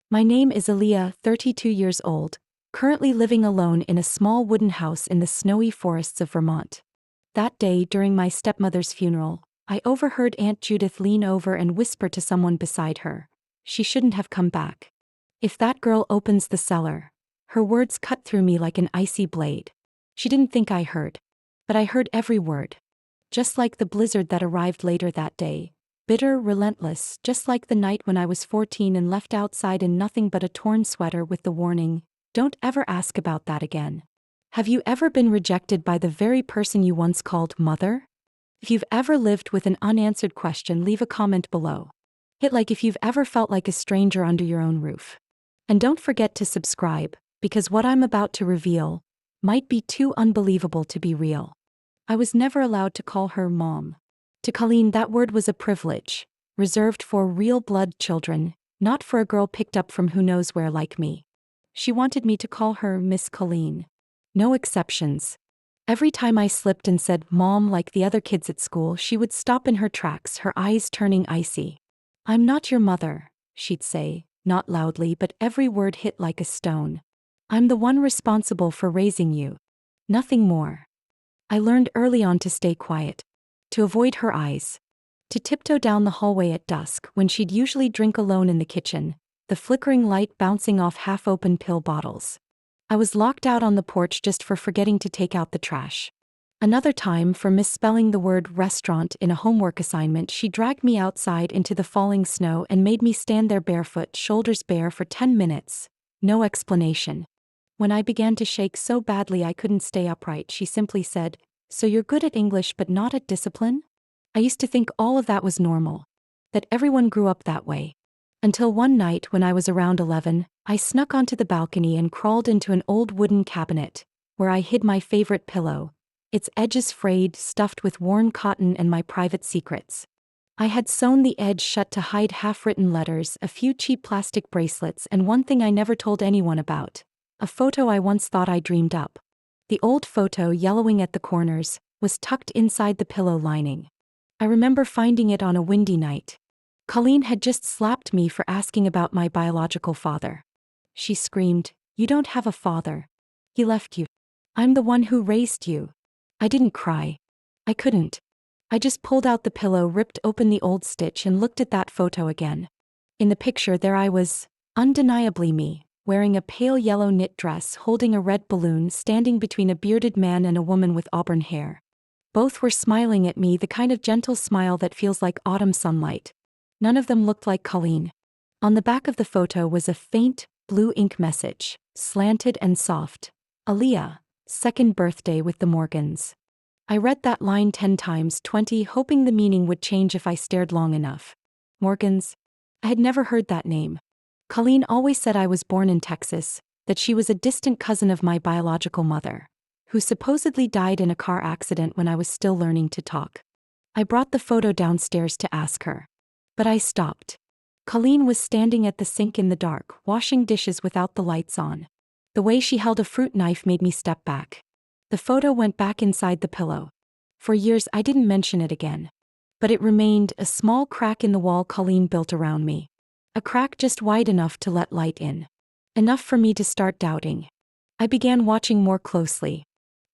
My name is Aaliyah, 32 years old, currently living alone in a small wooden house in the snowy forests of Vermont. That day during my stepmother's funeral, I overheard Aunt Judith lean over and whisper to someone beside her, "She shouldn't have come back. If that girl opens the cellar." Her words cut through me like an icy blade. She didn't think I heard. But I heard every word. Just like the blizzard that arrived later that day. Bitter, relentless, just like the night when I was 14 and left outside in nothing but a torn sweater with the warning, "Don't ever ask about that again." Have you ever been rejected by the very person you once called mother? If you've ever lived with an unanswered question, leave a comment below. Hit like if you've ever felt like a stranger under your own roof. And don't forget to subscribe, because what I'm about to reveal might be too unbelievable to be real. I was never allowed to call her mom. To Colleen, that word was a privilege, reserved for real blood children, not for a girl picked up from who knows where like me. She wanted me to call her Miss Colleen. No exceptions. Every time I slipped and said "Mom" like the other kids at school, she would stop in her tracks, her eyes turning icy. "I'm not your mother," she'd say, not loudly, but every word hit like a stone. "I'm the one responsible for raising you. Nothing more." I learned early on to stay quiet, to avoid her eyes, to tiptoe down the hallway at dusk when she'd usually drink alone in the kitchen, the flickering light bouncing off half-open pill bottles. I was locked out on the porch just for forgetting to take out the trash. Another time for misspelling the word restaurant in a homework assignment, she dragged me outside into the falling snow and made me stand there barefoot, shoulders bare for 10 minutes. No explanation. When I began to shake so badly I couldn't stay upright, she simply said, "So you're good at English but not at discipline?" I used to think all of that was normal, that everyone grew up that way. Until one night when I was around 11, I snuck onto the balcony and crawled into an old wooden cabinet, where I hid my favorite pillow, its edges frayed, stuffed with worn cotton and my private secrets. I had sewn the edge shut to hide half-written letters, a few cheap plastic bracelets, and one thing I never told anyone about. A photo I once thought I dreamed up. The old photo, yellowing at the corners, was tucked inside the pillow lining. I remember finding it on a windy night. Colleen had just slapped me for asking about my biological father. She screamed, "You don't have a father. He left you. I'm the one who raised you." I didn't cry. I couldn't. I just pulled out the pillow, ripped open the old stitch, and looked at that photo again. In the picture there I was, undeniably me, wearing a pale yellow knit dress, holding a red balloon, standing between a bearded man and a woman with auburn hair. Both were smiling at me, the kind of gentle smile that feels like autumn sunlight. None of them looked like Colleen. On the back of the photo was a faint, blue ink message, slanted and soft. "Aaliyah, 2nd birthday with the Morgans." I read that line 10 times, 20, hoping the meaning would change if I stared long enough. Morgans? I had never heard that name. Colleen always said I was born in Texas, that she was a distant cousin of my biological mother, who supposedly died in a car accident when I was still learning to talk. I brought the photo downstairs to ask her. But I stopped. Colleen was standing at the sink in the dark, washing dishes without the lights on. The way she held a fruit knife made me step back. The photo went back inside the pillow. For years I didn't mention it again. But it remained, a small crack in the wall Colleen built around me. A crack just wide enough to let light in. Enough for me to start doubting. I began watching more closely.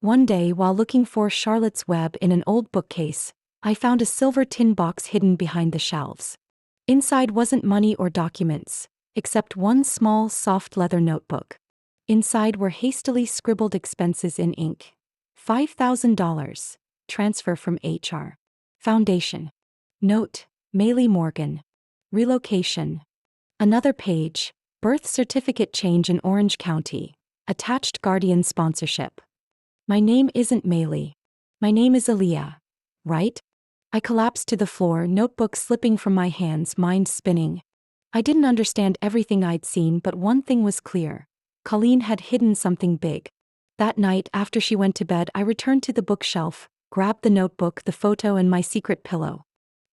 One day, while looking for Charlotte's Web in an old bookcase, I found a silver tin box hidden behind the shelves. Inside wasn't money or documents, except one small, soft leather notebook. Inside were hastily scribbled expenses in ink. $5,000. Transfer from HR. Foundation. Note, Maylee Morgan. Relocation. Another page, birth certificate change in Orange County. Attached guardian sponsorship. My name isn't Maylee. My name is Aaliyah. Right? I collapsed to the floor, notebook slipping from my hands, mind spinning. I didn't understand everything I'd seen, but one thing was clear. Colleen had hidden something big. That night, after she went to bed, I returned to the bookshelf, grabbed the notebook, the photo, and my secret pillow.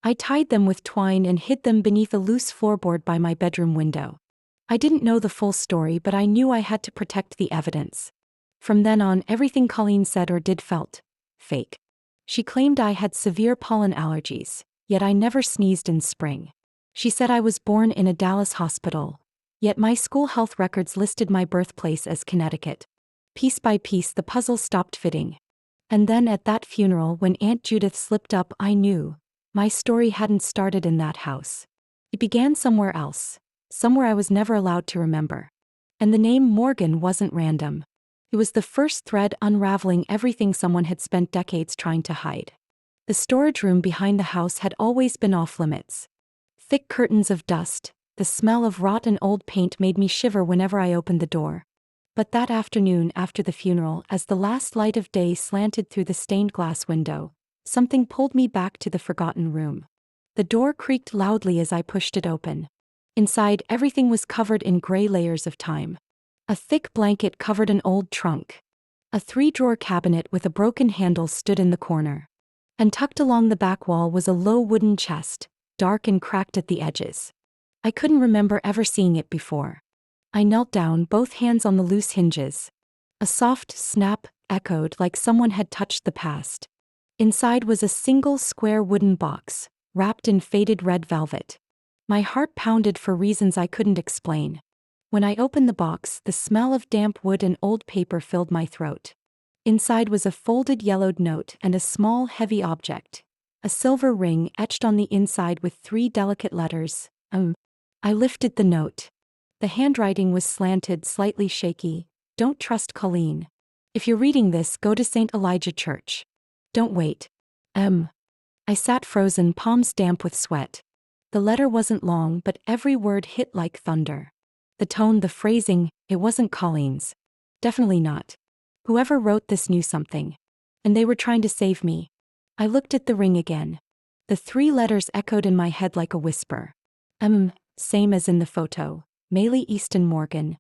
I tied them with twine and hid them beneath a loose floorboard by my bedroom window. I didn't know the full story, but I knew I had to protect the evidence. From then on, everything Colleen said or did felt fake. She claimed I had severe pollen allergies, yet I never sneezed in spring. She said I was born in a Dallas hospital, Yet my school health records listed my birthplace as Connecticut. Piece by piece the puzzle stopped fitting. And then at that funeral when Aunt Judith slipped up I knew. My story hadn't started in that house. It began somewhere else. Somewhere I was never allowed to remember. And the name Morgan wasn't random. It was the first thread unraveling everything someone had spent decades trying to hide. The storage room behind the house had always been off limits. Thick curtains of dust, the smell of rotten old paint made me shiver whenever I opened the door. But that afternoon after the funeral, as the last light of day slanted through the stained glass window, something pulled me back to the forgotten room. The door creaked loudly as I pushed it open. Inside, everything was covered in gray layers of time. A thick blanket covered an old trunk. A 3-drawer cabinet with a broken handle stood in the corner. And tucked along the back wall was a low wooden chest, dark and cracked at the edges. I couldn't remember ever seeing it before. I knelt down, both hands on the loose hinges. A soft snap echoed like someone had touched the past. Inside was a single square wooden box, wrapped in faded red velvet. My heart pounded for reasons I couldn't explain. When I opened the box, the smell of damp wood and old paper filled my throat. Inside was a folded yellowed note and a small heavy object. A silver ring etched on the inside with 3 delicate letters, I lifted the note. The handwriting was slanted, slightly shaky. Don't trust Colleen. If you're reading this, go to St. Elijah Church. Don't wait. I sat frozen, palms damp with sweat. The letter wasn't long, but every word hit like thunder. The tone, the phrasing, it wasn't Colleen's. Definitely not. Whoever wrote this knew something. And they were trying to save me. I looked at the ring again. The 3 letters echoed in my head like a whisper. Same as in the photo. Maylie Easton Morgan.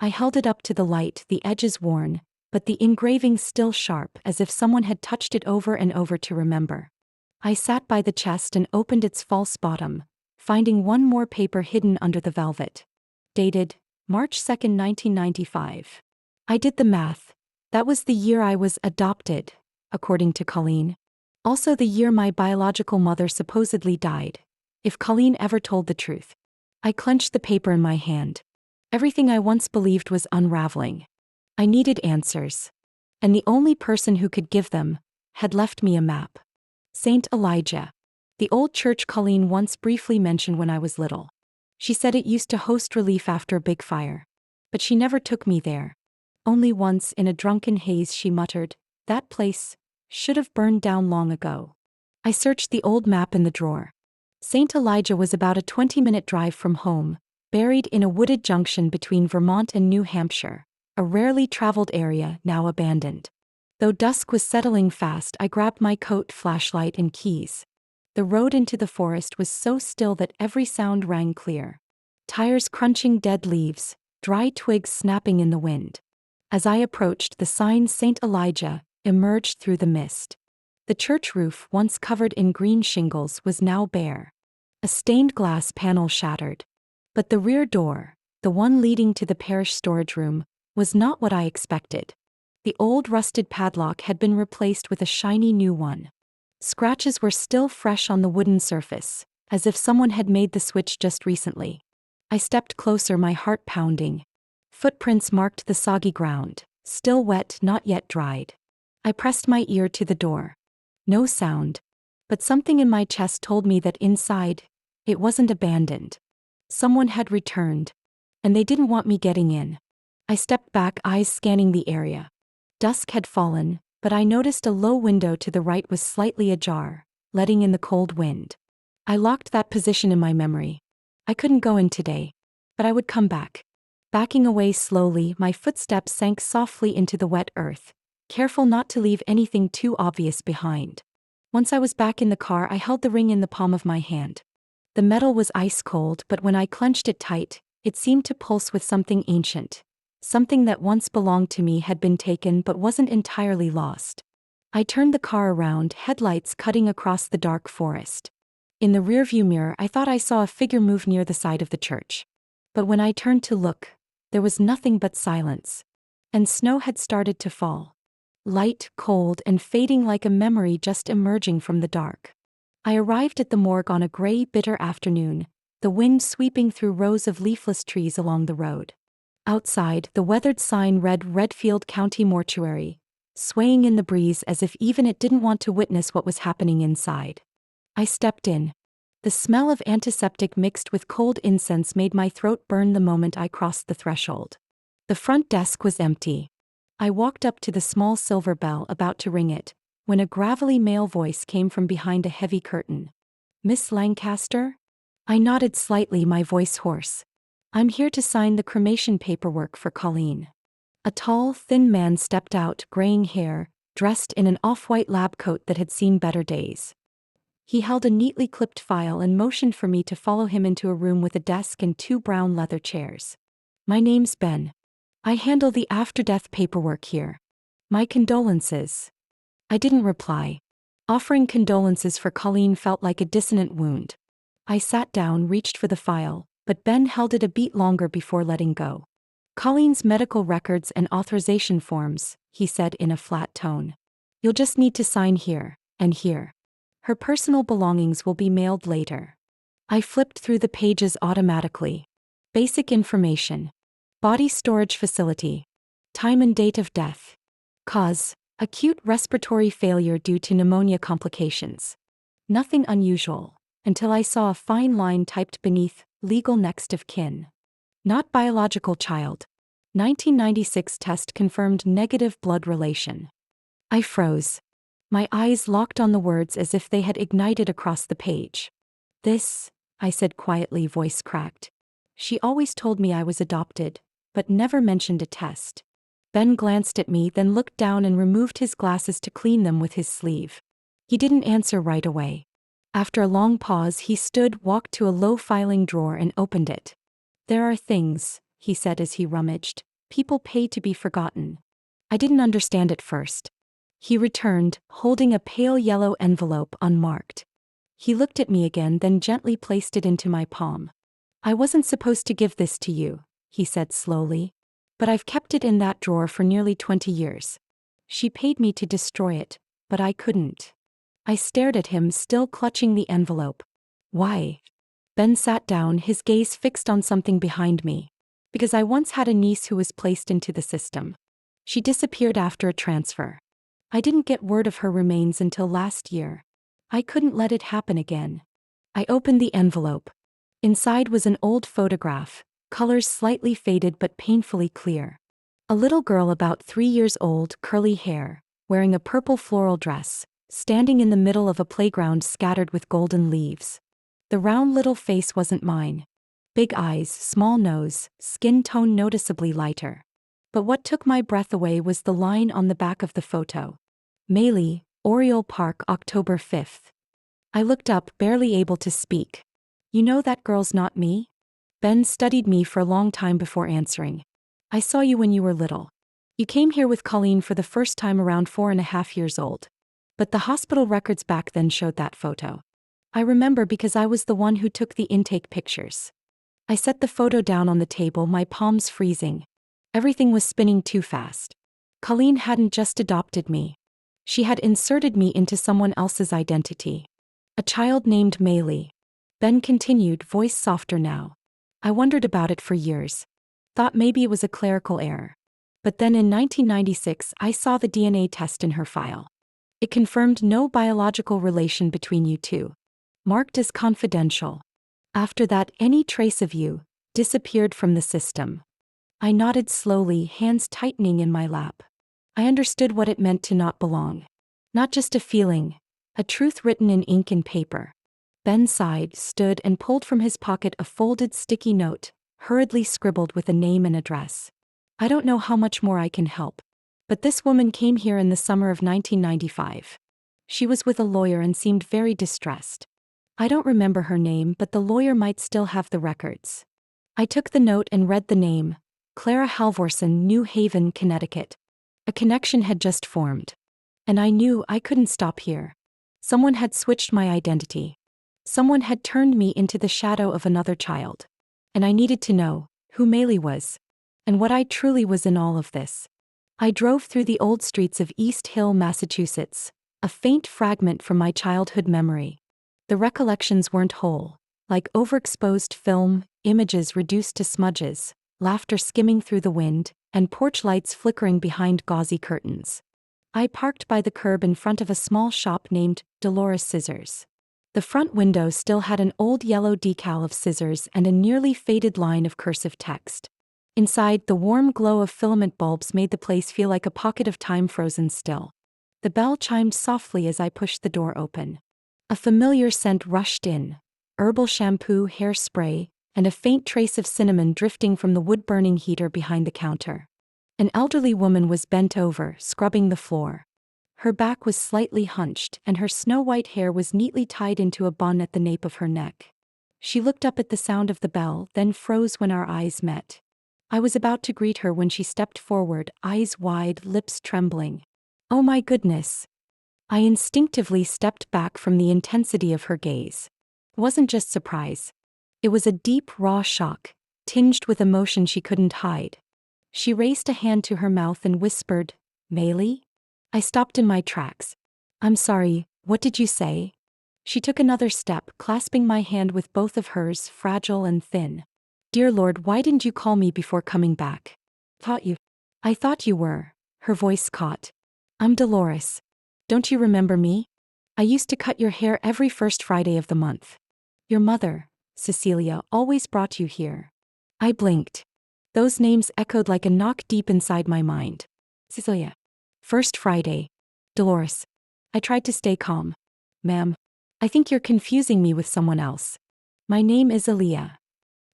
I held it up to the light, the edges worn, but the engraving still sharp, as if someone had touched it over and over to remember. I sat by the chest and opened its false bottom, finding one more paper hidden under the velvet. Dated, March 2nd, 1995. I did the math. That was the year I was adopted, according to Colleen. Also the year my biological mother supposedly died, if Colleen ever told the truth. I clenched the paper in my hand. Everything I once believed was unraveling. I needed answers. And the only person who could give them had left me a map. St. Elijah. The old church Colleen once briefly mentioned when I was little. She said it used to host relief after a big fire. But she never took me there. Only once in a drunken haze she muttered, "That place should have burned down long ago." I searched the old map in the drawer. St. Elijah was about a 20-minute drive from home, buried in a wooded junction between Vermont and New Hampshire, a rarely traveled area now abandoned. Though dusk was settling fast, I grabbed my coat, flashlight, and keys. The road into the forest was so still that every sound rang clear. Tires crunching dead leaves, dry twigs snapping in the wind. As I approached, the sign St. Elijah emerged through the mist. The church roof, once covered in green shingles, was now bare. A stained glass panel shattered. But the rear door, the one leading to the parish storage room, was not what I expected. The old rusted padlock had been replaced with a shiny new one. Scratches were still fresh on the wooden surface, as if someone had made the switch just recently. I stepped closer, my heart pounding. Footprints marked the soggy ground, still wet, not yet dried. I pressed my ear to the door. No sound. But something in my chest told me that inside, it wasn't abandoned. Someone had returned. And they didn't want me getting in. I stepped back, eyes scanning the area. Dusk had fallen, but I noticed a low window to the right was slightly ajar, letting in the cold wind. I locked that position in my memory. I couldn't go in today. But I would come back. Backing away slowly, my footsteps sank softly into the wet earth, careful not to leave anything too obvious behind. Once I was back in the car, I held the ring in the palm of my hand. The metal was ice cold, but when I clenched it tight, it seemed to pulse with something ancient. Something that once belonged to me had been taken but wasn't entirely lost. I turned the car around, headlights cutting across the dark forest. In the rearview mirror, I thought I saw a figure move near the side of the church. But when I turned to look, there was nothing but silence. And snow had started to fall. Light, cold, and fading like a memory just emerging from the dark. I arrived at the morgue on a gray, bitter afternoon, the wind sweeping through rows of leafless trees along the road. Outside, the weathered sign read Redfield County Mortuary, swaying in the breeze as if even it didn't want to witness what was happening inside. I stepped in. The smell of antiseptic mixed with cold incense made my throat burn the moment I crossed the threshold. The front desk was empty. I walked up to the small silver bell about to ring it, when a gravelly male voice came from behind a heavy curtain. "Miss Lancaster?" I nodded slightly, my voice hoarse. "I'm here to sign the cremation paperwork for Colleen." A tall, thin man stepped out, graying hair, dressed in an off-white lab coat that had seen better days. He held a neatly clipped file and motioned for me to follow him into a room with a desk and 2 brown leather chairs. "My name's Ben. I handle the after-death paperwork here. My condolences." I didn't reply. Offering condolences for Colleen felt like a dissonant wound. I sat down, reached for the file, but Ben held it a beat longer before letting go. "Colleen's medical records and authorization forms," he said in a flat tone. "You'll just need to sign here, and here. Her personal belongings will be mailed later." I flipped through the pages automatically. Basic information. Body storage facility. Time and date of death. Cause: acute respiratory failure due to pneumonia complications. Nothing unusual, until I saw a fine line typed beneath, "legal next of kin." Not biological child. 1996 test confirmed negative blood relation. I froze. My eyes locked on the words as if they had ignited across the page. "This," I said quietly, voice cracked. "She always told me I was adopted, but never mentioned a test." Ben glanced at me, then looked down and removed his glasses to clean them with his sleeve. He didn't answer right away. After a long pause, he stood, walked to a low filing drawer and opened it. "There are things," he said as he rummaged, "people pay to be forgotten." I didn't understand at first. He returned, holding a pale yellow envelope unmarked. He looked at me again, then gently placed it into my palm. "I wasn't supposed to give this to you," he said slowly. "But I've kept it in that drawer for nearly 20 years. She paid me to destroy it, but I couldn't." I stared at him, still clutching the envelope. "Why?" Ben sat down, his gaze fixed on something behind me. "Because I once had a niece who was placed into the system. She disappeared after a transfer. I didn't get word of her remains until last year. I couldn't let it happen again." I opened the envelope. Inside was an old photograph, colors slightly faded but painfully clear. A little girl about 3 years old, curly hair, wearing a purple floral dress, standing in the middle of a playground scattered with golden leaves. The round little face wasn't mine. Big eyes, small nose, skin tone noticeably lighter. But what took my breath away was the line on the back of the photo. "Maylee, Oriole Park, October 5th. I looked up, barely able to speak. "You know that girl's not me?" Ben studied me for a long time before answering. "I saw you when you were little. You came here with Colleen for the first time around 4.5 years old. But the hospital records back then showed that photo. I remember because I was the one who took the intake pictures." I set the photo down on the table, my palms freezing. Everything was spinning too fast. Colleen hadn't just adopted me. She had inserted me into someone else's identity. A child named Maylee. Ben continued, voice softer now. "I wondered about it for years. Thought maybe it was a clerical error. But then in 1996 I saw the DNA test in her file. It confirmed no biological relation between you two. Marked as confidential. After that, any trace of you disappeared from the system." I nodded slowly, hands tightening in my lap. I understood what it meant to not belong. Not just a feeling, a truth written in ink and paper. Ben sighed, stood, and pulled from his pocket a folded sticky note, hurriedly scribbled with a name and address. "I don't know how much more I can help. But this woman came here in the summer of 1995. She was with a lawyer and seemed very distressed. I don't remember her name, but the lawyer might still have the records." I took the note and read the name, Clara Halvorson, New Haven, Connecticut. A connection had just formed. And I knew I couldn't stop here. Someone had switched my identity. Someone had turned me into the shadow of another child. And I needed to know who Maylee was, and what I truly was in all of this. I drove through the old streets of East Hill, Massachusetts, a faint fragment from my childhood memory. The recollections weren't whole, Like overexposed film, images reduced to smudges, laughter skimming through the wind, and porch lights flickering behind gauzy curtains. I parked by the curb in front of a small shop named Dolores Scissors. The front window still had an old yellow decal of scissors and a nearly faded line of cursive text. Inside, the warm glow of filament bulbs made the place feel like a pocket of time frozen still. The bell chimed softly as I pushed the door open. A familiar scent rushed in: herbal shampoo, hairspray, and a faint trace of cinnamon drifting from the wood-burning heater behind the counter. An elderly woman was bent over, scrubbing the floor. Her back was slightly hunched, and her snow-white hair was neatly tied into a bun at the nape of her neck. She looked up at the sound of the bell, then froze when our eyes met. I was about to greet her when she stepped forward, eyes wide, lips trembling. Oh my goodness! I instinctively stepped back from the intensity of her gaze. It wasn't just surprise. It was a deep, raw shock, tinged with emotion she couldn't hide. She raised a hand to her mouth and whispered, "Maylee?" I stopped in my tracks. "I'm sorry, what did you say?" She took another step, clasping my hand with both of hers, fragile and thin. "Dear Lord, why didn't you call me before coming back?" I thought you were." Her voice caught. "I'm Dolores. Don't you remember me? I used to cut your hair every first Friday of the month. Your mother, Cecilia, always brought you here." I blinked. Those names echoed like a knock deep inside my mind. Cecilia. First Friday. Dolores. I tried to stay calm. "Ma'am, I think you're confusing me with someone else. My name is Aaliyah."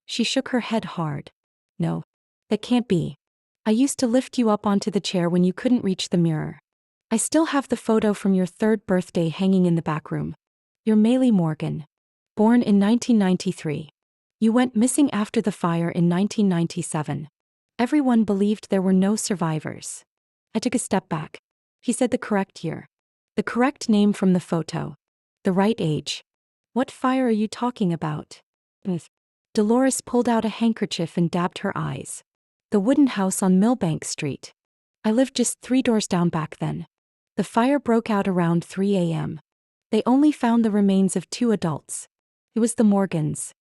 She shook her head hard. "No, that can't be. I used to lift you up onto the chair when you couldn't reach the mirror. I still have the photo from your 3rd birthday hanging in the back room. You're Maylee Morgan. Born in 1993. You went missing after the fire in 1997. Everyone believed there were no survivors." I took a step back. He said the correct year. The correct name from the photo. The right age. "What fire are you talking about?" Dolores pulled out a handkerchief and dabbed her eyes. "The wooden house on Millbank Street. I lived just 3 doors down back then. The fire broke out around 3 a.m. They only found the remains of 2 adults. It was the Morgans.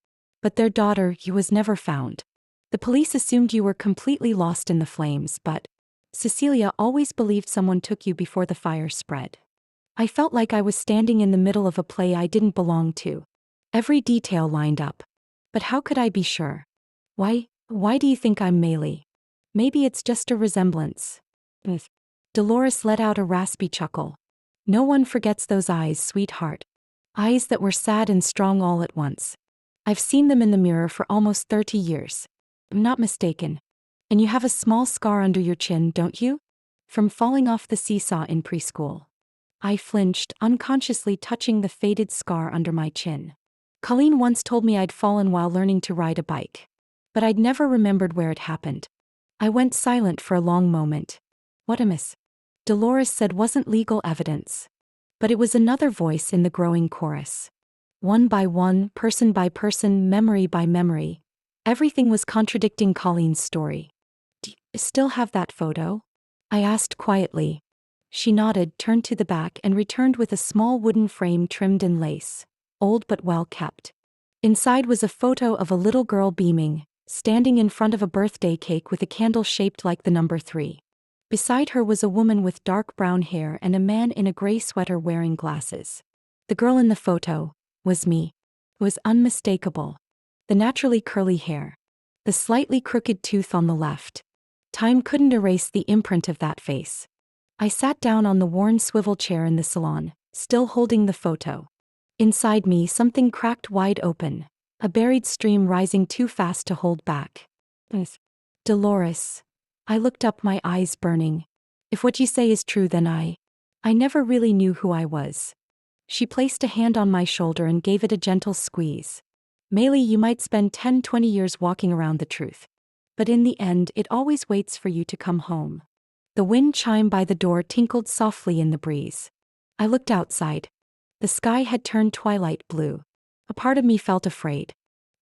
But their daughter, you, was never found. The police assumed you were completely lost in the flames, but Cecilia always believed someone took you before the fire spread." I felt like I was standing in the middle of a play I didn't belong to. Every detail lined up. But how could I be sure? Why do you think I'm Maylee? Maybe it's just a resemblance." Dolores let out a raspy chuckle. "No one forgets those eyes, sweetheart. Eyes that were sad and strong all at once. I've seen them in the mirror for almost 30 years. I'm not mistaken. And you have a small scar under your chin, don't you? From falling off the seesaw in preschool." I flinched, unconsciously touching the faded scar under my chin. Colleen once told me I'd fallen while learning to ride a bike. But I'd never remembered where it happened. I went silent for a long moment. "What a miss," Dolores said wasn't legal evidence. But it was another voice in the growing chorus. One by one, person by person, memory by memory, everything was contradicting Colleen's story. "Do you still have that photo?" I asked quietly. She nodded, turned to the back, and returned with a small wooden frame trimmed in lace, old but well kept. Inside was a photo of a little girl beaming, standing in front of a birthday cake with a candle shaped like the number 3. Beside her was a woman with dark brown hair and a man in a gray sweater wearing glasses. The girl in the photo was me. It was unmistakable. The naturally curly hair. The slightly crooked tooth on the left. Time couldn't erase the imprint of that face. I sat down on the worn swivel chair in the salon, still holding the photo. Inside me, something cracked wide open, a buried stream rising too fast to hold back. "Dolores." I looked up, my eyes burning. "If what you say is true, then I never really knew who I was." She placed a hand on my shoulder and gave it a gentle squeeze. "Maylee, you might spend 10-20 years walking around the truth. But in the end, it always waits for you to come home." The wind chime by the door tinkled softly in the breeze. I looked outside. The sky had turned twilight blue. A part of me felt afraid.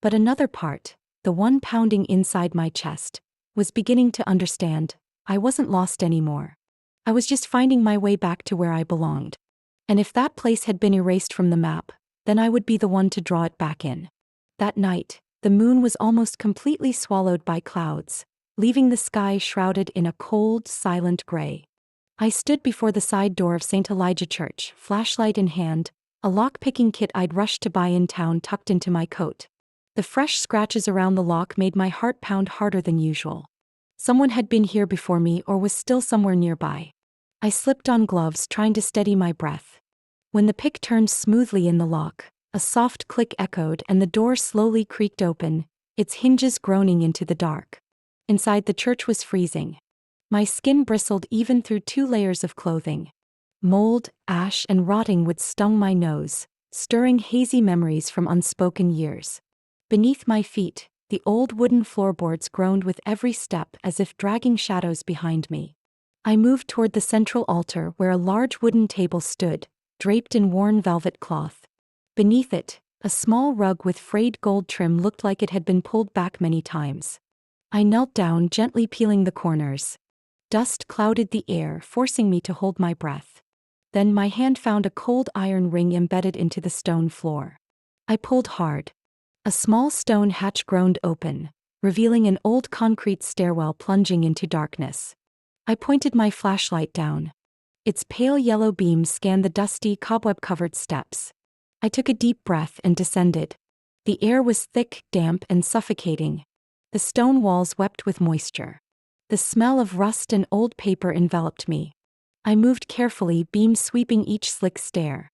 But another part, the one pounding inside my chest, was beginning to understand. I wasn't lost anymore. I was just finding my way back to where I belonged. And if that place had been erased from the map, then I would be the one to draw it back in. That night, the moon was almost completely swallowed by clouds, leaving the sky shrouded in a cold, silent gray. I stood before the side door of St. Elijah Church, flashlight in hand, a lock-picking kit I'd rushed to buy in town tucked into my coat. The fresh scratches around the lock made my heart pound harder than usual. Someone had been here before me or was still somewhere nearby. I slipped on gloves, trying to steady my breath. When the pick turned smoothly in the lock, a soft click echoed and the door slowly creaked open, its hinges groaning into the dark. Inside, the church was freezing. My skin bristled even through 2 layers of clothing. Mold, ash, and rotting wood stung my nose, stirring hazy memories from unspoken years. Beneath my feet, the old wooden floorboards groaned with every step as if dragging shadows behind me. I moved toward the central altar where a large wooden table stood, draped in worn velvet cloth. Beneath it, a small rug with frayed gold trim looked like it had been pulled back many times. I knelt down, gently peeling the corners. Dust clouded the air, forcing me to hold my breath. Then my hand found a cold iron ring embedded into the stone floor. I pulled hard. A small stone hatch groaned open, revealing an old concrete stairwell plunging into darkness. I pointed my flashlight down. Its pale yellow beam scanned the dusty, cobweb-covered steps. I took a deep breath and descended. The air was thick, damp, and suffocating. The stone walls wept with moisture. The smell of rust and old paper enveloped me. I moved carefully, beam sweeping each slick stair.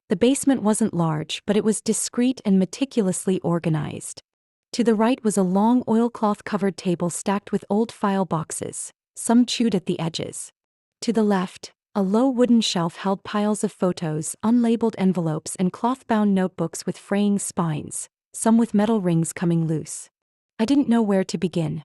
The basement wasn't large, but it was discreet and meticulously organized. To the right was a long oilcloth-covered table stacked with old file boxes, some chewed at the edges. To the left, a low wooden shelf held piles of photos, unlabeled envelopes, and cloth-bound notebooks with fraying spines, some with metal rings coming loose. I didn't know where to begin,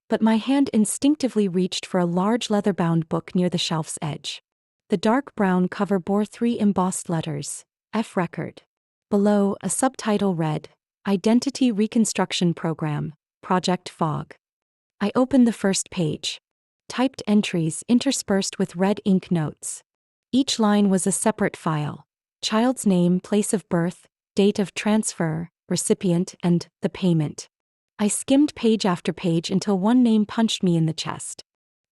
but my hand instinctively reached for a large leather-bound book near the shelf's edge. The dark brown cover bore 3 embossed letters, F Record. Below, a subtitle read, Identity Reconstruction Program, Project Fog. I opened the first page. Typed entries interspersed with red ink notes. Each line was a separate file: child's name, place of birth, date of transfer, recipient, and the payment. I skimmed page after page until one name punched me in the chest.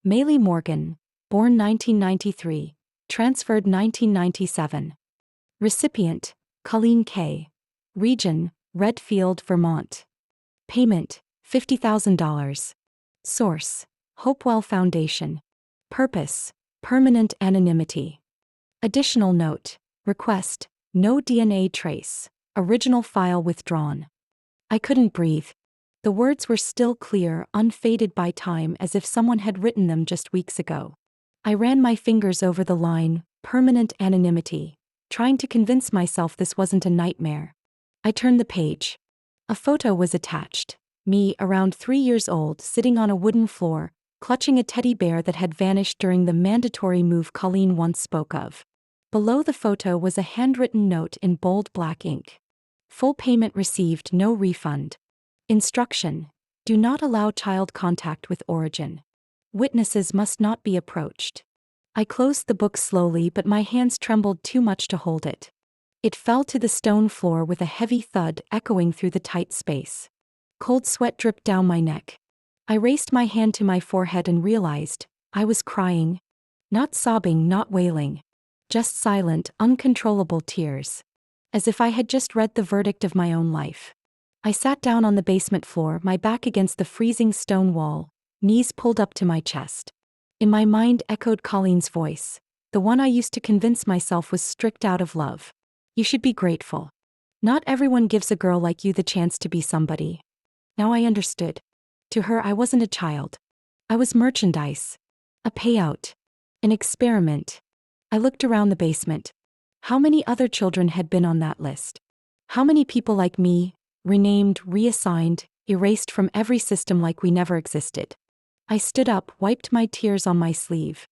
Maylie Morgan, born 1993, transferred 1997. Recipient, Colleen K. Region, Redfield, Vermont. Payment, $50,000. Source, Hopewell Foundation. Purpose, permanent anonymity. Additional note, request, no DNA trace, original file withdrawn. I couldn't breathe. The words were still clear, unfaded by time, as if someone had written them just weeks ago. I ran my fingers over the line, permanent anonymity, trying to convince myself this wasn't a nightmare. I turned the page. A photo was attached. Me, around 3 years old, sitting on a wooden floor, clutching a teddy bear that had vanished during the mandatory move Colleen once spoke of. Below the photo was a handwritten note in bold black ink. Full payment received, no refund. Instruction: do not allow child contact with origin. Witnesses must not be approached. I closed the book slowly, but my hands trembled too much to hold it. It fell to the stone floor with a heavy thud echoing through the tight space. Cold sweat dripped down my neck. I raised my hand to my forehead and realized I was crying. Not sobbing, not wailing. Just silent, uncontrollable tears. As if I had just read the verdict of my own life. I sat down on the basement floor, my back against the freezing stone wall, knees pulled up to my chest. In my mind echoed Colleen's voice, the one I used to convince myself was strict out of love. You should be grateful. Not everyone gives a girl like you the chance to be somebody. Now I understood. To her, I wasn't a child. I was merchandise. A payout. An experiment. I looked around the basement. How many other children had been on that list? How many people like me, renamed, reassigned, erased from every system like we never existed? I stood up, wiped my tears on my sleeve.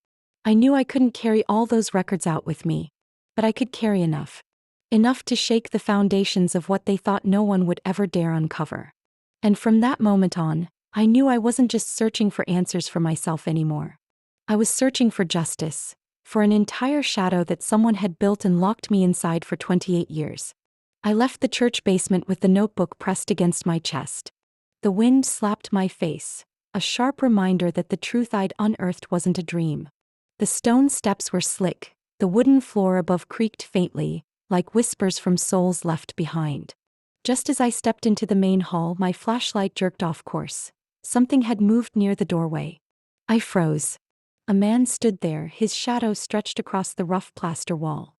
I knew I couldn't carry all those records out with me. But I could carry enough. Enough to shake the foundations of what they thought no one would ever dare uncover. And from that moment on, I knew I wasn't just searching for answers for myself anymore. I was searching for justice, for an entire shadow that someone had built and locked me inside for 28 years. I left the church basement with the notebook pressed against my chest. The wind slapped my face, a sharp reminder that the truth I'd unearthed wasn't a dream. The stone steps were slick, the wooden floor above creaked faintly, like whispers from souls left behind. Just as I stepped into the main hall, my flashlight jerked off course. Something had moved near the doorway. I froze. A man stood there, his shadow stretched across the rough plaster wall.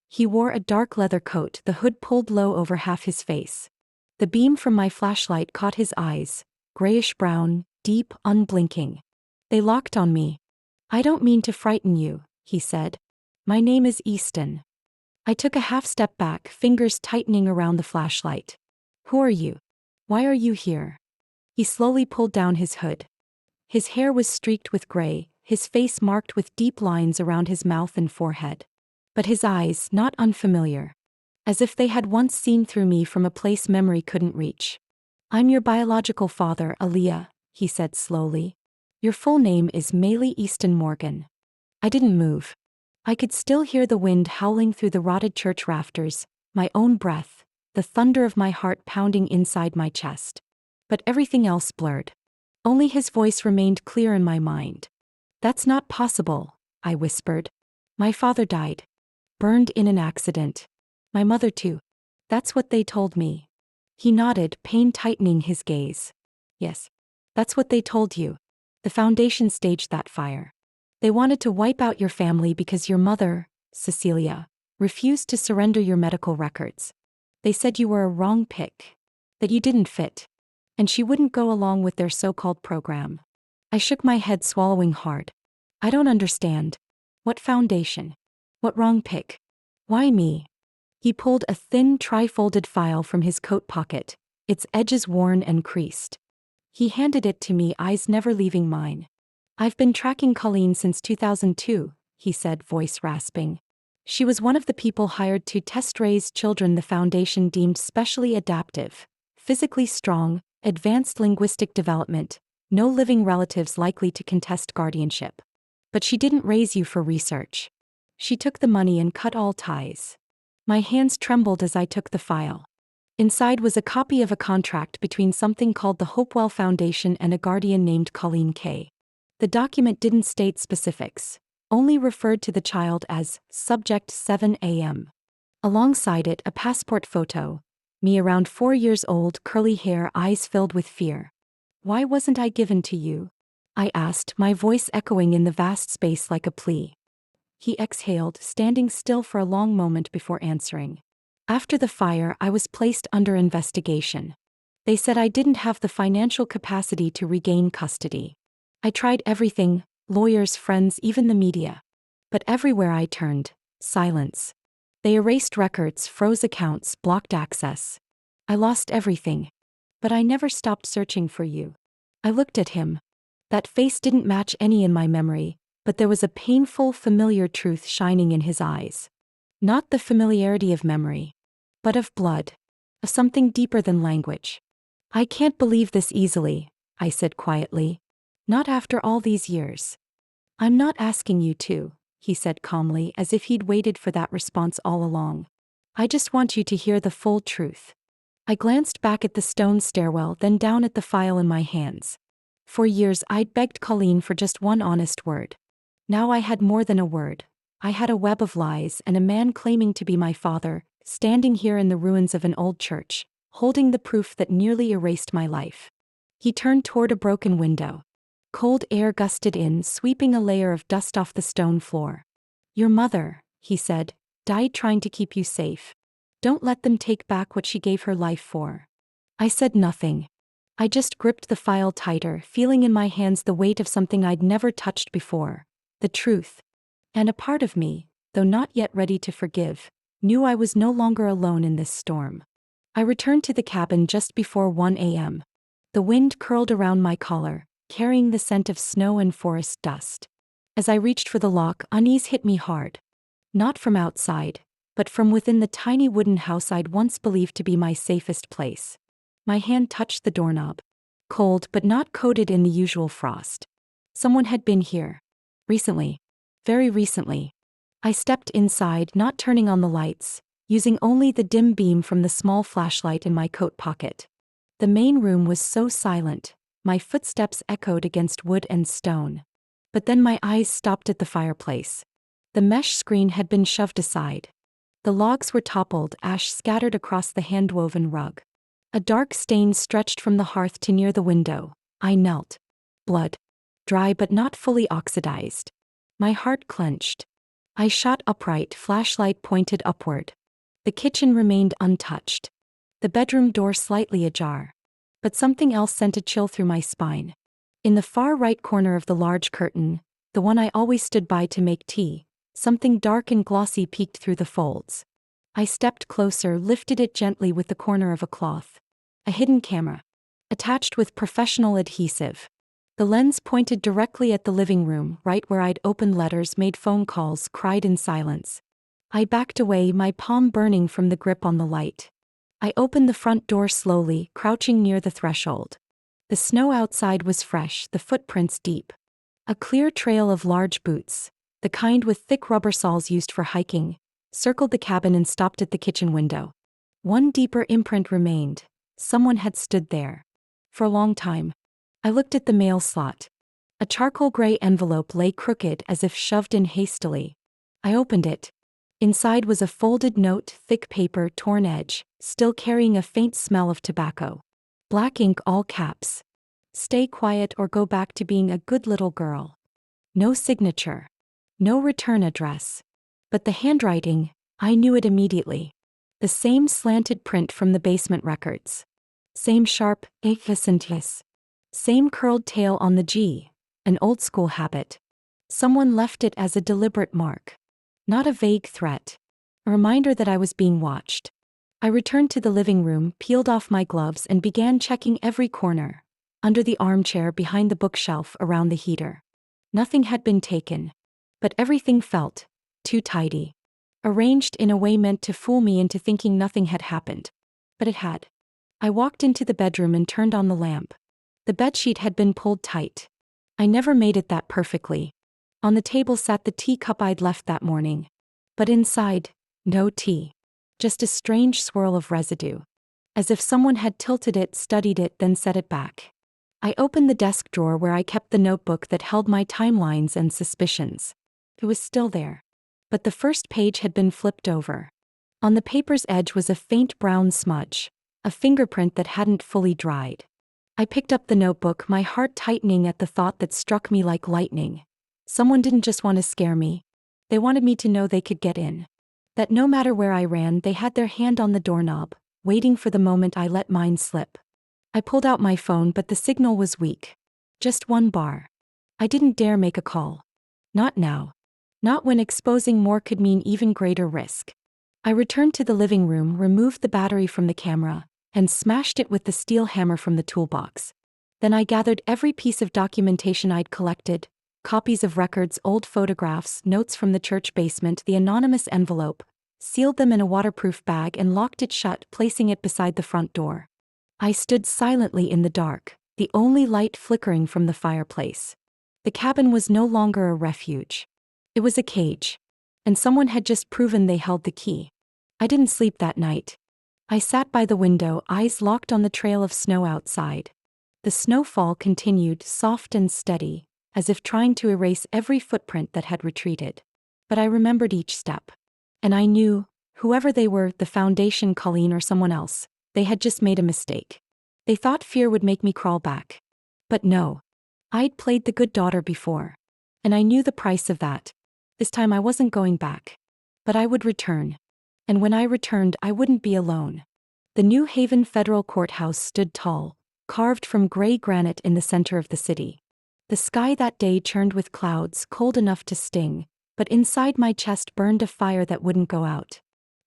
He wore a dark leather coat, the hood pulled low over half his face. The beam from my flashlight caught his eyes, grayish-brown, deep, unblinking. They locked on me. "I don't mean to frighten you," he said. "My name is Easton." I took a half step back, fingers tightening around the flashlight. "Who are you? Why are you here?" He slowly pulled down his hood. His hair was streaked with gray, his face marked with deep lines around his mouth and forehead. But his eyes, not unfamiliar. As if they had once seen through me from a place memory couldn't reach. "I'm your biological father, Aaliyah," he said slowly. "Your full name is Maylee Easton Morgan." I didn't move. I could still hear the wind howling through the rotted church rafters, my own breath, the thunder of my heart pounding inside my chest. But everything else blurred. Only his voice remained clear in my mind. "That's not possible," I whispered. "My father died. Burned in an accident. My mother too. That's what they told me." He nodded, pain tightening his gaze. "Yes. That's what they told you. The Foundation staged that fire. They wanted to wipe out your family because your mother, Cecilia, refused to surrender your medical records. They said you were a wrong pick. That you didn't fit. And she wouldn't go along with their so-called program." I shook my head, swallowing hard. "I don't understand. What foundation? What wrong pick? Why me?" He pulled a thin, tri-folded file from his coat pocket, its edges worn and creased. He handed it to me, eyes never leaving mine. "I've been tracking Colleen since 2002, he said, voice rasping. "She was one of the people hired to test-raise children the Foundation deemed specially adaptive, physically strong, advanced linguistic development, no living relatives likely to contest guardianship. But she didn't raise you for research. She took the money and cut all ties." My hands trembled as I took the file. Inside was a copy of a contract between something called the Hopewell Foundation and a guardian named Colleen K. The document didn't state specifics, only referred to the child as Subject 7 a.m. Alongside it, a passport photo, me around 4 years old, curly hair, eyes filled with fear. "Why wasn't I given to you?" I asked, my voice echoing in the vast space like a plea. He exhaled, standing still for a long moment before answering. "After the fire, I was placed under investigation. They said I didn't have the financial capacity to regain custody. I tried everything, lawyers, friends, even the media. But everywhere I turned, silence. They erased records, froze accounts, blocked access. I lost everything. But I never stopped searching for you." I looked at him. That face didn't match any in my memory, but there was a painful, familiar truth shining in his eyes. Not the familiarity of memory, but of blood, of something deeper than language. "I can't believe this easily," I said quietly. "Not after all these years." "I'm not asking you to," he said calmly, as if he'd waited for that response all along. "I just want you to hear the full truth." I glanced back at the stone stairwell, then down at the file in my hands. For years I'd begged Colleen for just one honest word. Now I had more than a word. I had a web of lies and a man claiming to be my father, standing here in the ruins of an old church, holding the proof that nearly erased my life. He turned toward a broken window. Cold air gusted in, sweeping a layer of dust off the stone floor. "Your mother," he said, "died trying to keep you safe. Don't let them take back what she gave her life for." I said nothing. I just gripped the file tighter, feeling in my hands the weight of something I'd never touched before. The truth. And a part of me, though not yet ready to forgive, knew I was no longer alone in this storm. I returned to the cabin just before 1 a.m. The wind curled around my collar, carrying the scent of snow and forest dust. As I reached for the lock, unease hit me hard. Not from outside, but from within the tiny wooden house I'd once believed to be my safest place. My hand touched the doorknob. Cold but not coated in the usual frost. Someone had been here. Recently. Very recently. I stepped inside, not turning on the lights, using only the dim beam from the small flashlight in my coat pocket. The main room was so silent, my footsteps echoed against wood and stone. But then my eyes stopped at the fireplace. The mesh screen had been shoved aside. The logs were toppled, ash scattered across the hand-woven rug. A dark stain stretched from the hearth to near the window. I knelt. Blood. Dry but not fully oxidized. My heart clenched. I shot upright, flashlight pointed upward. The kitchen remained untouched. The bedroom door slightly ajar. But something else sent a chill through my spine. In the far right corner of the large curtain, the one I always stood by to make tea, something dark and glossy peeked through the folds. I stepped closer, lifted it gently with the corner of a cloth. A hidden camera. Attached with professional adhesive. The lens pointed directly at the living room, right where I'd opened letters, made phone calls, cried in silence. I backed away, my palm burning from the grip on the light. I opened the front door slowly, crouching near the threshold. The snow outside was fresh, the footprints deep. A clear trail of large boots, the kind with thick rubber soles used for hiking, circled the cabin and stopped at the kitchen window. One deeper imprint remained. Someone had stood there. For a long time. I looked at the mail slot. A charcoal gray envelope lay crooked as if shoved in hastily. I opened it. Inside was a folded note, thick paper, torn edge, still carrying a faint smell of tobacco. Black ink, all caps. Stay quiet or go back to being a good little girl. No signature. No return address. But the handwriting, I knew it immediately. The same slanted print from the basement records. Same sharp, accents. Same curled tail on the G. An old school habit. Someone left it as a deliberate mark. Not a vague threat. A reminder that I was being watched. I returned to the living room, peeled off my gloves and began checking every corner. Under the armchair, behind the bookshelf, around the heater. Nothing had been taken. But everything felt too tidy. Arranged in a way meant to fool me into thinking nothing had happened. But it had. I walked into the bedroom and turned on the lamp. The bedsheet had been pulled tight. I never made it that perfectly. On the table sat the teacup I'd left that morning. But inside, no tea. Just a strange swirl of residue. As if someone had tilted it, studied it, then set it back. I opened the desk drawer where I kept the notebook that held my timelines and suspicions. It was still there. But the first page had been flipped over. On the paper's edge was a faint brown smudge, a fingerprint that hadn't fully dried. I picked up the notebook, my heart tightening at the thought that struck me like lightning. Someone didn't just want to scare me. They wanted me to know they could get in. That no matter where I ran, they had their hand on the doorknob, waiting for the moment I let mine slip. I pulled out my phone, but the signal was weak. Just one bar. I didn't dare make a call. Not now. Not when exposing more could mean even greater risk. I returned to the living room, removed the battery from the camera, and smashed it with the steel hammer from the toolbox. Then I gathered every piece of documentation I'd collected, copies of records, old photographs, notes from the church basement, the anonymous envelope, sealed them in a waterproof bag and locked it shut, placing it beside the front door. I stood silently in the dark, the only light flickering from the fireplace. The cabin was no longer a refuge. It was a cage. And someone had just proven they held the key. I didn't sleep that night. I sat by the window, eyes locked on the trail of snow outside. The snowfall continued, soft and steady, as if trying to erase every footprint that had retreated. But I remembered each step. And I knew, whoever they were, the Foundation, Colleen, or someone else, they had just made a mistake. They thought fear would make me crawl back. But no. I'd played the good daughter before. And I knew the price of that. This time I wasn't going back. But I would return. And when I returned, I wouldn't be alone. The New Haven Federal Courthouse stood tall, carved from gray granite in the center of the city. The sky that day churned with clouds, cold enough to sting, but inside my chest burned a fire that wouldn't go out.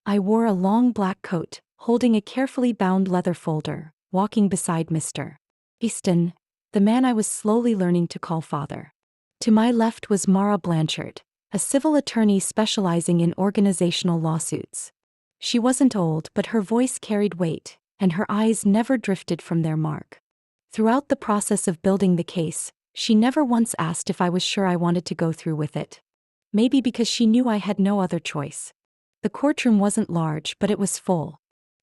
I wore a long black coat, holding a carefully bound leather folder, walking beside Mr. Easton, the man I was slowly learning to call father. To my left was Mara Blanchard, a civil attorney specializing in organizational lawsuits. She wasn't old, but her voice carried weight, and her eyes never drifted from their mark. Throughout the process of building the case, she never once asked if I was sure I wanted to go through with it. Maybe because she knew I had no other choice. The courtroom wasn't large, but it was full.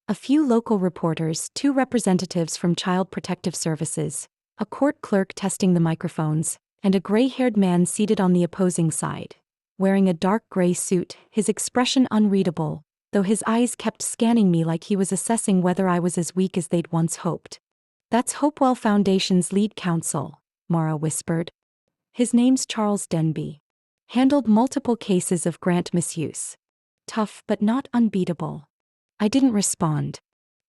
A few local reporters, 2 representatives from Child Protective Services, a court clerk testing the microphones, and a gray-haired man seated on the opposing side. Wearing a dark gray suit, his expression unreadable, though his eyes kept scanning me like he was assessing whether I was as weak as they'd once hoped. "That's Hopewell Foundation's lead counsel," Mara whispered. "His name's Charles Denby. Handled multiple cases of grant misuse. Tough but not unbeatable." I didn't respond.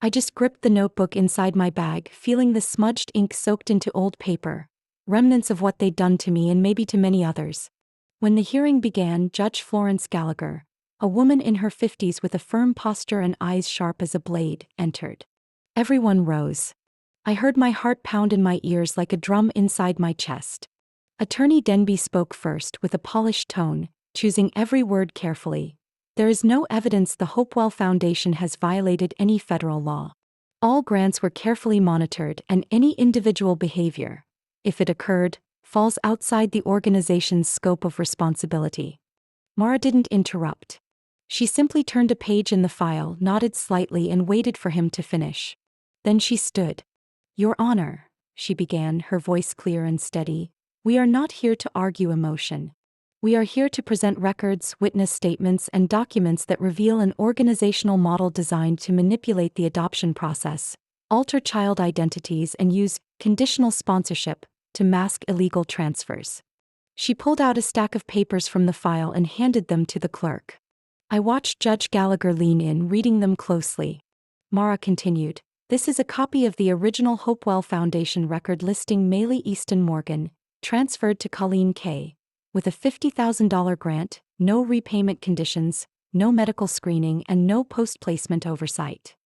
I just gripped the notebook inside my bag, feeling the smudged ink soaked into old paper, remnants of what they'd done to me and maybe to many others. When the hearing began, Judge Florence Gallagher, a woman in her 50s with a firm posture and eyes sharp as a blade, entered. Everyone rose. I heard my heart pound in my ears like a drum inside my chest. Attorney Denby spoke first with a polished tone, choosing every word carefully. "There is no evidence the Hopewell Foundation has violated any federal law. All grants were carefully monitored, and any individual behavior, if it occurred, falls outside the organization's scope of responsibility." Mara didn't interrupt. She simply turned a page in the file, nodded slightly, and waited for him to finish. Then she stood. "Your Honor," she began, her voice clear and steady, "we are not here to argue emotion. We are here to present records, witness statements, and documents that reveal an organizational model designed to manipulate the adoption process, alter child identities, and use conditional sponsorship to mask illegal transfers." She pulled out a stack of papers from the file and handed them to the clerk. I watched Judge Gallagher lean in, reading them closely. Mara continued, "This is a copy of the original Hopewell Foundation record listing Maylee Easton Morgan, transferred to Colleen K., with a $50,000 grant, no repayment conditions, no medical screening, and no post-placement oversight.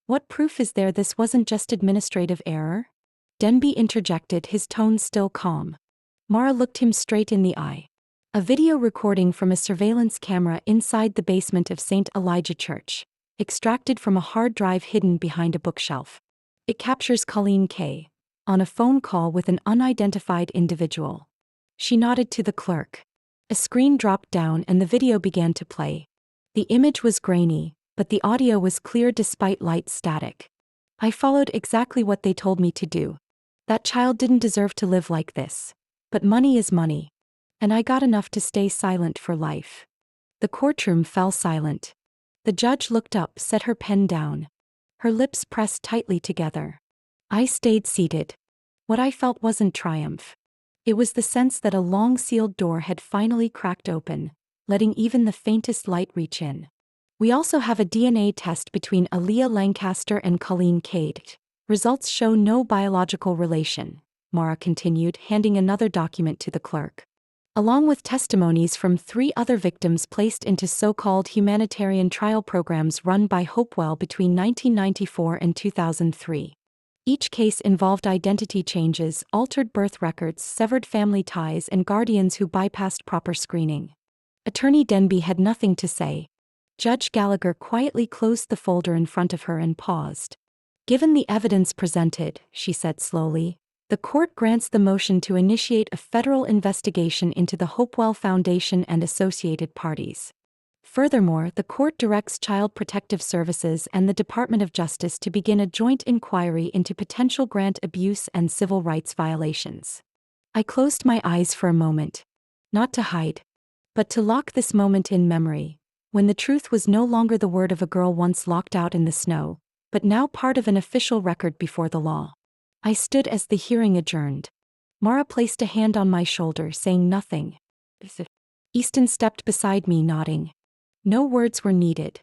What proof is there this wasn't just administrative error?" Denby interjected, his tone still calm. Mara looked him straight in the eye. "A video recording from a surveillance camera inside the basement of St. Elijah Church, extracted from a hard drive hidden behind a bookshelf. It captures Colleen K. on a phone call with an unidentified individual." She nodded to the clerk. A screen dropped down and the video began to play. The image was grainy, but the audio was clear despite light static. I followed exactly what they told me to do. That child didn't deserve to live like this. But money is money. And I got enough to stay silent for life. The courtroom fell silent. The judge looked up, set her pen down. Her lips pressed tightly together. I stayed seated. What I felt wasn't triumph. It was the sense that a long-sealed door had finally cracked open, letting even the faintest light reach in. "We also have a DNA test between Aaliyah Lancaster and Colleen Cade. Results show no biological relation," Mara continued, handing another document to the clerk. "Along with testimonies from 3 other victims placed into so-called humanitarian trial programs run by Hopewell between 1994 and 2003. Each case involved identity changes, altered birth records, severed family ties, and guardians who bypassed proper screening." Attorney Denby had nothing to say. Judge Gallagher quietly closed the folder in front of her and paused. "Given the evidence presented," she said slowly, "the court grants the motion to initiate a federal investigation into the Hopewell Foundation and associated parties. Furthermore, the court directs Child Protective Services and the Department of Justice to begin a joint inquiry into potential grant abuse and civil rights violations." I closed my eyes for a moment. Not to hide, but to lock this moment in memory, when the truth was no longer the word of a girl once locked out in the snow, but now part of an official record before the law. I stood as the hearing adjourned. Mara placed a hand on my shoulder, saying nothing. Easton stepped beside me, nodding. No words were needed.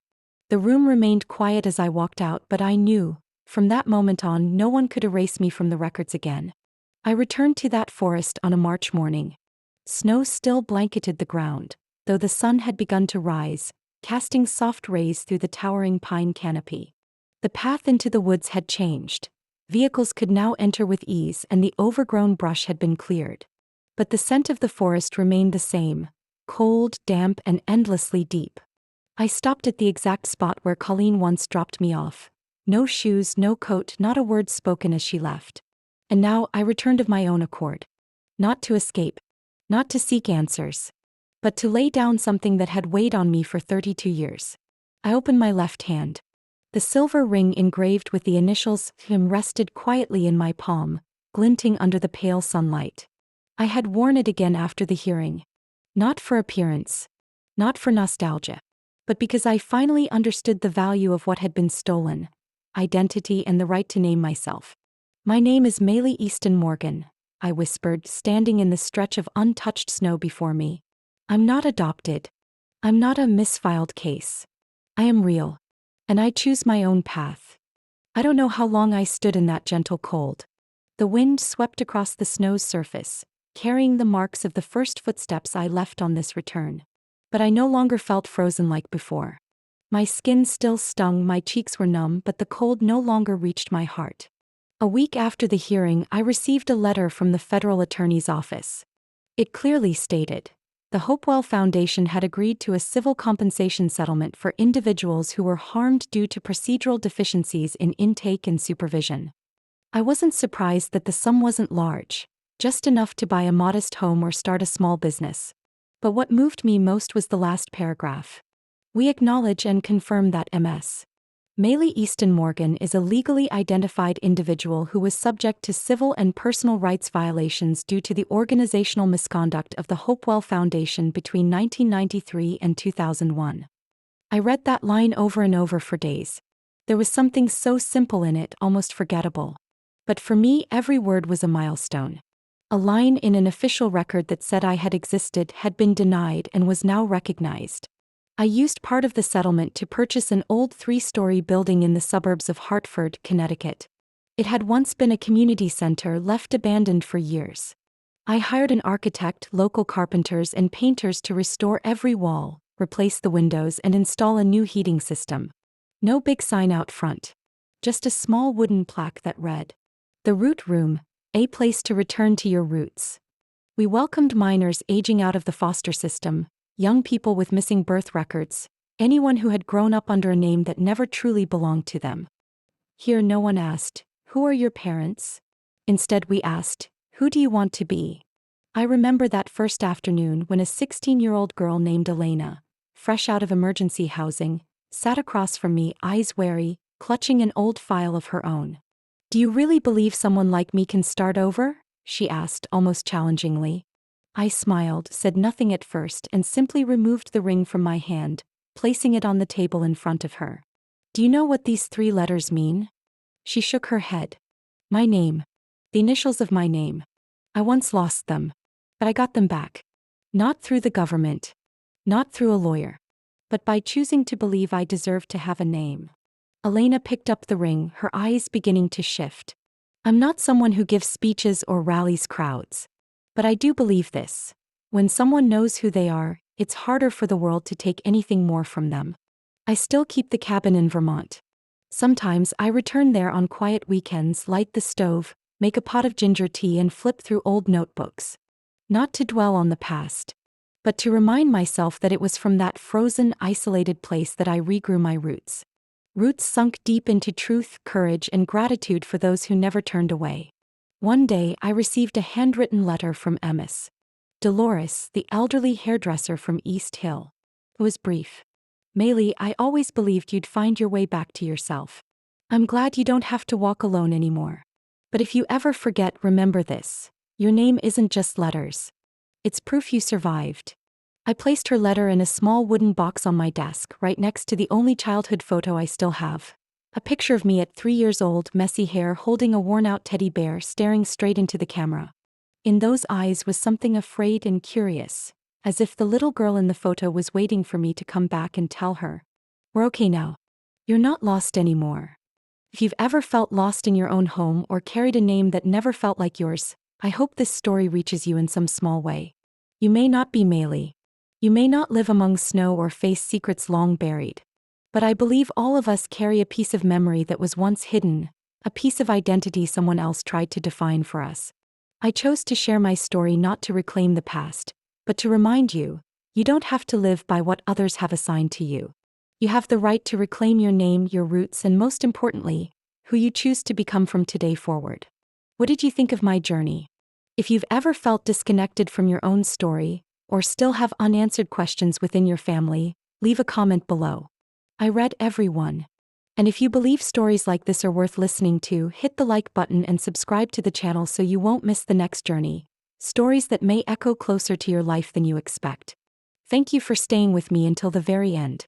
The room remained quiet as I walked out, but I knew, from that moment on, no one could erase me from the records again. I returned to that forest on a March morning. Snow still blanketed the ground, though the sun had begun to rise, casting soft rays through the towering pine canopy. The path into the woods had changed. Vehicles could now enter with ease, and the overgrown brush had been cleared. But the scent of the forest remained the same, cold, damp, and endlessly deep. I stopped at the exact spot where Colleen once dropped me off. No shoes, no coat, not a word spoken as she left. And now I returned of my own accord. Not to escape. Not to seek answers. But to lay down something that had weighed on me for 32 years. I opened my left hand. The silver ring engraved with the initials "him" rested quietly in my palm, glinting under the pale sunlight. I had worn it again after the hearing. Not for appearance. Not for nostalgia. But because I finally understood the value of what had been stolen: identity and the right to name myself. "My name is Maylee Easton Morgan," I whispered, standing in the stretch of untouched snow before me. "I'm not adopted. I'm not a misfiled case. I am real. And I choose my own path." I don't know how long I stood in that gentle cold. The wind swept across the snow's surface, carrying the marks of the first footsteps I left on this return. But I no longer felt frozen like before. My skin still stung, my cheeks were numb, but the cold no longer reached my heart. A week after the hearing, I received a letter from the federal attorney's office. It clearly stated, the Hopewell Foundation had agreed to a civil compensation settlement for individuals who were harmed due to procedural deficiencies in intake and supervision. I wasn't surprised that the sum wasn't large, just enough to buy a modest home or start a small business. But what moved me most was the last paragraph. "We acknowledge and confirm that Ms. Maylee Easton Morgan is a legally identified individual who was subject to civil and personal rights violations due to the organizational misconduct of the Hopewell Foundation between 1993 and 2001. I read that line over and over for days. There was something so simple in it, almost forgettable. But for me, every word was a milestone. A line in an official record that said I had existed, had been denied, and was now recognized. I used part of the settlement to purchase an old 3-story building in the suburbs of Hartford, Connecticut. It had once been a community center left abandoned for years. I hired an architect, local carpenters, and painters to restore every wall, replace the windows, and install a new heating system. No big sign out front. Just a small wooden plaque that read, "The Root Room, a place to return to your roots." We welcomed minors aging out of the foster system, young people with missing birth records, anyone who had grown up under a name that never truly belonged to them. Here no one asked, "Who are your parents?" Instead we asked, "Who do you want to be?" I remember that first afternoon when a 16-year-old girl named Elena, fresh out of emergency housing, sat across from me, eyes wary, clutching an old file of her own. "Do you really believe someone like me can start over?" she asked, almost challengingly. I smiled, said nothing at first, and simply removed the ring from my hand, placing it on the table in front of her. "Do you know what these 3 letters mean?" She shook her head. "My name. The initials of my name. I once lost them. But I got them back. Not through the government. Not through a lawyer. But by choosing to believe I deserved to have a name." Elena picked up the ring, her eyes beginning to shift. "I'm not someone who gives speeches or rallies crowds. But I do believe this. When someone knows who they are, it's harder for the world to take anything more from them. I still keep the cabin in Vermont. Sometimes I return there on quiet weekends, light the stove, make a pot of ginger tea, and flip through old notebooks. Not to dwell on the past, but to remind myself that it was from that frozen, isolated place that I regrew my roots. Roots sunk deep into truth, courage, and gratitude for those who never turned away." One day, I received a handwritten letter from Ms. Dolores, the elderly hairdresser from East Hill. It was brief. "Maylee, I always believed you'd find your way back to yourself. I'm glad you don't have to walk alone anymore. But if you ever forget, remember this. Your name isn't just letters. It's proof you survived." I placed her letter in a small wooden box on my desk, right next to the only childhood photo I still have. A picture of me at 3 years old, messy hair, holding a worn-out teddy bear, staring straight into the camera. In those eyes was something afraid and curious, as if the little girl in the photo was waiting for me to come back and tell her, "We're okay now. You're not lost anymore." If you've ever felt lost in your own home or carried a name that never felt like yours, I hope this story reaches you in some small way. You may not be Maylee. You may not live among snow or face secrets long buried. But I believe all of us carry a piece of memory that was once hidden, a piece of identity someone else tried to define for us. I chose to share my story not to reclaim the past, but to remind you, you don't have to live by what others have assigned to you. You have the right to reclaim your name, your roots, and most importantly, who you choose to become from today forward. What did you think of my journey? If you've ever felt disconnected from your own story, or still have unanswered questions within your family, leave a comment below. I read every one. And if you believe stories like this are worth listening to, hit the like button and subscribe to the channel so you won't miss the next journey. Stories that may echo closer to your life than you expect. Thank you for staying with me until the very end.